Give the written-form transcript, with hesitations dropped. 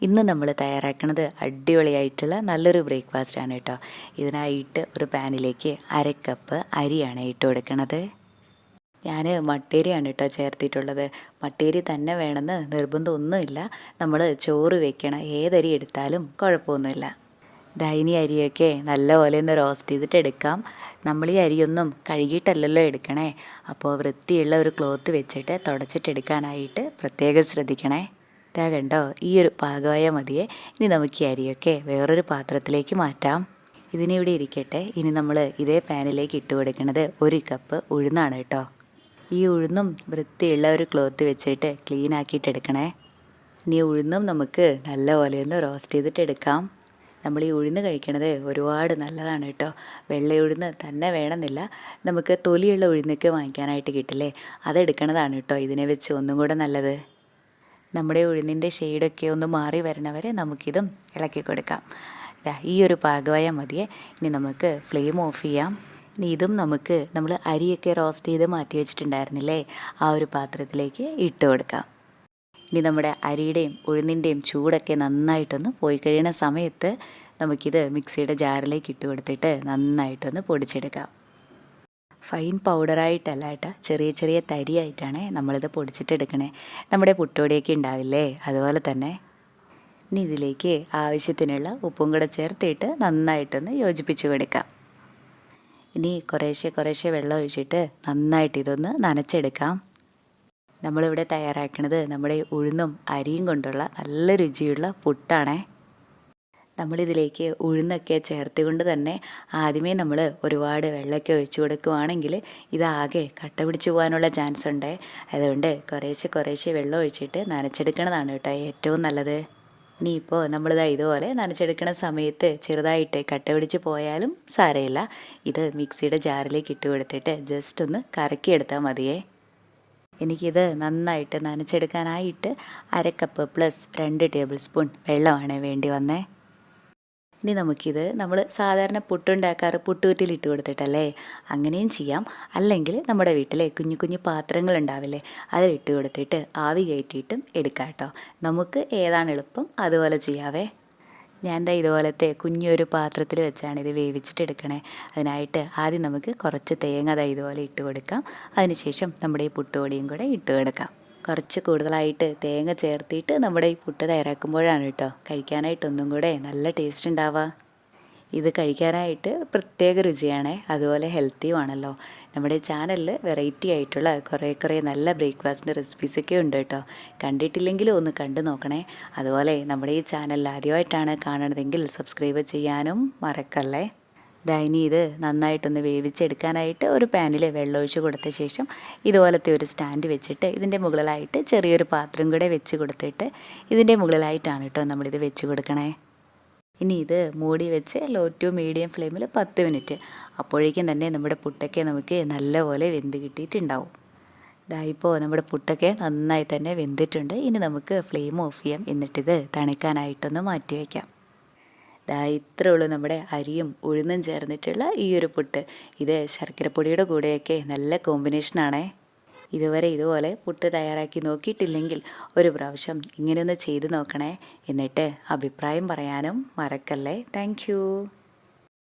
ഇന്ന് നമ്മൾ തയ്യാറാക്കുന്നത് അടിപൊളിയായിട്ടുള്ള നല്ലൊരു ബ്രേക്ക്ഫാസ്റ്റാണ് കേട്ടോ. ഇതിനായിട്ട് ഒരു പാനിലേക്ക് 1/2 കപ്പ് അരിയാണ് ഇട്ട് കൊടുക്കണത്. ഞാൻ മട്ടേരിയാണ് കേട്ടോ ചേർത്തിട്ടുള്ളത്. മട്ടേരി തന്നെ വേണമെന്ന് നിർബന്ധമൊന്നുമില്ല. നമ്മൾ ചോറ് വെക്കണ ഏതരി എടുത്താലും കുഴപ്പമൊന്നുമില്ല. ഇനി അരിയൊക്കെ നല്ലപോലെ ഒന്ന് റോസ്റ്റ് ചെയ്തിട്ട് എടുക്കാം. നമ്മൾ ഈ അരിയൊന്നും കഴുകിയിട്ടല്ലല്ലോ എടുക്കണേ. അപ്പോൾ വൃത്തിയുള്ള ഒരു ക്ലോത്ത് വെച്ചിട്ട് തുടച്ചിട്ടെടുക്കാനായിട്ട് പ്രത്യേകം ശ്രദ്ധിക്കണേ. കണ്ടോ, ഈ ഒരു പാകമായ മതിയെ. ഇനി നമുക്ക് ഈ അരിയൊക്കെ വേറൊരു പാത്രത്തിലേക്ക് മാറ്റാം. ഇതിനിവിടെ ഇരിക്കട്ടെ. ഇനി നമ്മൾ ഇതേ പാനിലേക്ക് ഇട്ട് കൊടുക്കുന്നത് 1 കപ്പ് ഉഴുന്നാണ് കേട്ടോ. ഈ ഉഴുന്നും വൃത്തിയുള്ള ഒരു ക്ലോത്ത് വെച്ചിട്ട് ക്ലീൻ ആക്കിയിട്ട് എടുക്കണേ. ഇനി ഉഴുന്നും നമുക്ക് നല്ലപോലെ ഒന്ന് റോസ്റ്റ് ചെയ്തിട്ട് എടുക്കാം. നമ്മൾ ഈ ഉഴുന്ന് കഴിക്കണത് ഒരുപാട് നല്ലതാണ് കേട്ടോ. വെള്ള ഉഴുന്ന് തന്നെ വേണമെന്നില്ല. നമുക്ക് തൊലിയുള്ള ഉഴുന്നൊക്കെ വാങ്ങിക്കാനായിട്ട് കിട്ടില്ലേ, അതെടുക്കണതാണ് കേട്ടോ ഇതിനെ വെച്ച് ഒന്നും കൂടെ നല്ലത്. നമ്മുടെ ഉഴുന്നിൻ്റെ ഷെയ്ഡൊക്കെ ഒന്ന് മാറി വരണവരെ നമുക്കിതും ഇളക്കി കൊടുക്കാം. ഈ ഒരു പാകമായ മതിയെ. ഇനി നമുക്ക് ഫ്ലെയിം ഓഫ് ചെയ്യാം. ഇനി ഇതും നമുക്ക് നമ്മൾ അരിയൊക്കെ റോസ്റ്റ് ചെയ്ത് മാറ്റി വെച്ചിട്ടുണ്ടായിരുന്നില്ലേ, ആ ഒരു പാത്രത്തിലേക്ക് ഇട്ട് കൊടുക്കാം. ഇനി നമ്മുടെ അരിയുടെയും ഉഴുന്നിൻ്റെയും ചൂടൊക്കെ നന്നായിട്ടൊന്ന് പോയി കഴിയുന്ന സമയത്ത് നമുക്കിത് മിക്സിയുടെ ജാറിലേക്ക് ഇട്ട് കൊടുത്തിട്ട് നന്നായിട്ടൊന്ന് പൊടിച്ചെടുക്കാം. ഫൈൻ പൗഡറായിട്ടല്ല കേട്ടോ, ചെറിയ ചെറിയ തരിയായിട്ടാണ് നമ്മളിത് പൊടിച്ചിട്ടെടുക്കണേ. നമ്മുടെ പുട്ടുപൊടിയൊക്കെ ഉണ്ടാവില്ലേ, അതുപോലെ തന്നെ. ഇനി ഇതിലേക്ക് ആവശ്യത്തിനുള്ള ഉപ്പും കൂടെ ചേർത്തിട്ട് നന്നായിട്ടൊന്ന് യോജിപ്പിച്ച് കൊടുക്കാം. ഇനി കുറേശ്ശെ വെള്ളം ഒഴിച്ചിട്ട് നന്നായിട്ട് ഇതൊന്ന് നനച്ചെടുക്കാം. നമ്മളിവിടെ തയ്യാറാക്കുന്നത് നമ്മുടെ ഉഴുന്നും അരിയും കൊണ്ടുള്ള നല്ല രുചിയുള്ള പുട്ടാണേ. നമ്മളിതിലേക്ക് ഉഴുന്നൊക്കെ ചേർത്തുകൊണ്ട് തന്നെ ആദ്യമേ നമ്മൾ ഒരുപാട് വെള്ളമൊക്കെ ഒഴിച്ചു കൊടുക്കുകയാണെങ്കിൽ ഇതാകെ കട്ട പിടിച്ചു പോകാനുള്ള ചാൻസ് ഉണ്ട്. അതുകൊണ്ട് കുറേശ്ശെ വെള്ളം ഒഴിച്ചിട്ട് നനച്ചെടുക്കണതാണ് കേട്ടോ ഏറ്റവും നല്ലത്. ഇനിയിപ്പോൾ ഇതുപോലെ നനച്ചെടുക്കുന്ന സമയത്ത് ചെറുതായിട്ട് കട്ട പിടിച്ച് പോയാലും സാരമില്ല. ഇത് മിക്സിയുടെ ജാറിലേക്ക് ഇട്ട് കൊടുത്തിട്ട് ജസ്റ്റ് ഒന്ന് കറക്കിയെടുത്താൽ മതിയേ. എനിക്കിത് നന്നായിട്ട് നനച്ചെടുക്കാനായിട്ട് 1/2 കപ്പ് പ്ലസ് 2 ടേബിൾ സ്പൂൺ വെള്ളമാണ് വേണ്ടി വന്നേ. ഇനി നമുക്കിത് നമ്മൾ സാധാരണ പുട്ടുണ്ടാക്കാറ് പുട്ടുകുറ്റിയിൽ ഇട്ട് കൊടുത്തിട്ടല്ലേ, അങ്ങനെയും ചെയ്യാം. അല്ലെങ്കിൽ നമ്മുടെ വീട്ടിലെ കുഞ്ഞു പാത്രങ്ങൾ ഉണ്ടാവില്ലേ, അതിലിട്ട് കൊടുത്തിട്ട് ആവി കയറ്റിയിട്ടും എടുക്കാം കേട്ടോ. നമുക്ക് ഏതാണ് എളുപ്പം അതുപോലെ ചെയ്യാവേ. ഞാൻ ഇതുപോലത്തെ കുഞ്ഞൊരു പാത്രത്തിൽ വെച്ചാണ് ഇത് വേവിച്ചിട്ടെടുക്കണേ. അതിനായിട്ട് ആദ്യം നമുക്ക് കുറച്ച് തേങ്ങ ഇതുപോലെ ഇട്ട് കൊടുക്കാം. അതിനുശേഷം നമ്മുടെ ഈ പുട്ടുപൊടിയും കൂടെ ഇട്ട് കൊടുക്കാം. കുറച്ച് കൂടുതലായിട്ട് തേങ്ങ ചേർത്തിട്ട് നമ്മുടെ ഈ പുട്ട് തയ്യാറാക്കുമ്പോഴാണ് കേട്ടോ കഴിക്കാനായിട്ടൊന്നും കൂടെ നല്ല ടേസ്റ്റ് ഉണ്ടാവുക. ഇത് കഴിക്കാനായിട്ട് പ്രത്യേക രുചിയാണേ, അതുപോലെ ഹെൽത്തിയുമാണല്ലോ. നമ്മുടെ ചാനലിൽ വെറൈറ്റി ആയിട്ടുള്ള കുറേ നല്ല ബ്രേക്ക്ഫാസ്റ്റിൻ്റെ റെസിപ്പീസൊക്കെ ഉണ്ട് കേട്ടോ. കണ്ടിട്ടില്ലെങ്കിലും ഒന്ന് കണ്ടു നോക്കണേ. അതുപോലെ നമ്മുടെ ഈ ചാനൽ ആദ്യമായിട്ടാണ് കാണുന്നതെങ്കിൽ സബ്സ്ക്രൈബ് ചെയ്യാനും മറക്കല്ലേ. ഇനി ഇത് നന്നായിട്ടൊന്ന് വേവിച്ചെടുക്കാനായിട്ട് ഒരു പാനിൽ വെള്ളമൊഴിച്ച് കൊടുത്ത ശേഷം ഇതുപോലത്തെ ഒരു സ്റ്റാൻഡ് വെച്ചിട്ട് ഇതിൻ്റെ മുകളിലായിട്ട് ചെറിയൊരു പാത്രം കൂടെ വെച്ച് കൊടുത്തിട്ട് ഇതിൻ്റെ മുകളിലായിട്ടാണ് കേട്ടോ നമ്മളിത് വെച്ച് കൊടുക്കണേ. ഇനി ഇത് മൂടി വെച്ച് ലോ ടു മീഡിയം ഫ്ലെയിമിൽ 10 മിനിറ്റ്. അപ്പോഴേക്കും തന്നെ നമ്മുടെ പുട്ടൊക്കെ നമുക്ക് നല്ലപോലെ വെന്ത് കിട്ടിയിട്ടുണ്ടാവും. ഇപ്പോൾ നമ്മുടെ പുട്ടൊക്കെ നന്നായി തന്നെ വെന്തിട്ടുണ്ട്. ഇനി നമുക്ക് ഫ്ലെയിം ഓഫ് ചെയ്യാം. എന്നിട്ടിത് തണുക്കാനായിട്ടൊന്ന് മാറ്റി വയ്ക്കാം. ഇത്രേ ഉള്ളൂ നമ്മുടെ അരിയും ഉഴുന്നും ചേർന്നിട്ടുള്ള ഈ ഒരു പുട്ട്. ഇത് ശർക്കരപ്പൊടിയുടെ കൂടെയൊക്കെ നല്ല കോമ്പിനേഷനാണേ. ഇതുവരെ ഇതുപോലെ പുട്ട് തയ്യാറാക്കി നോക്കിയിട്ടില്ലെങ്കിൽ ഒരു പ്രാവശ്യം ഇങ്ങനെയൊന്ന് ചെയ്ത് നോക്കണേ. എന്നിട്ട് അഭിപ്രായം പറയാനും മറക്കല്ലേ. താങ്ക്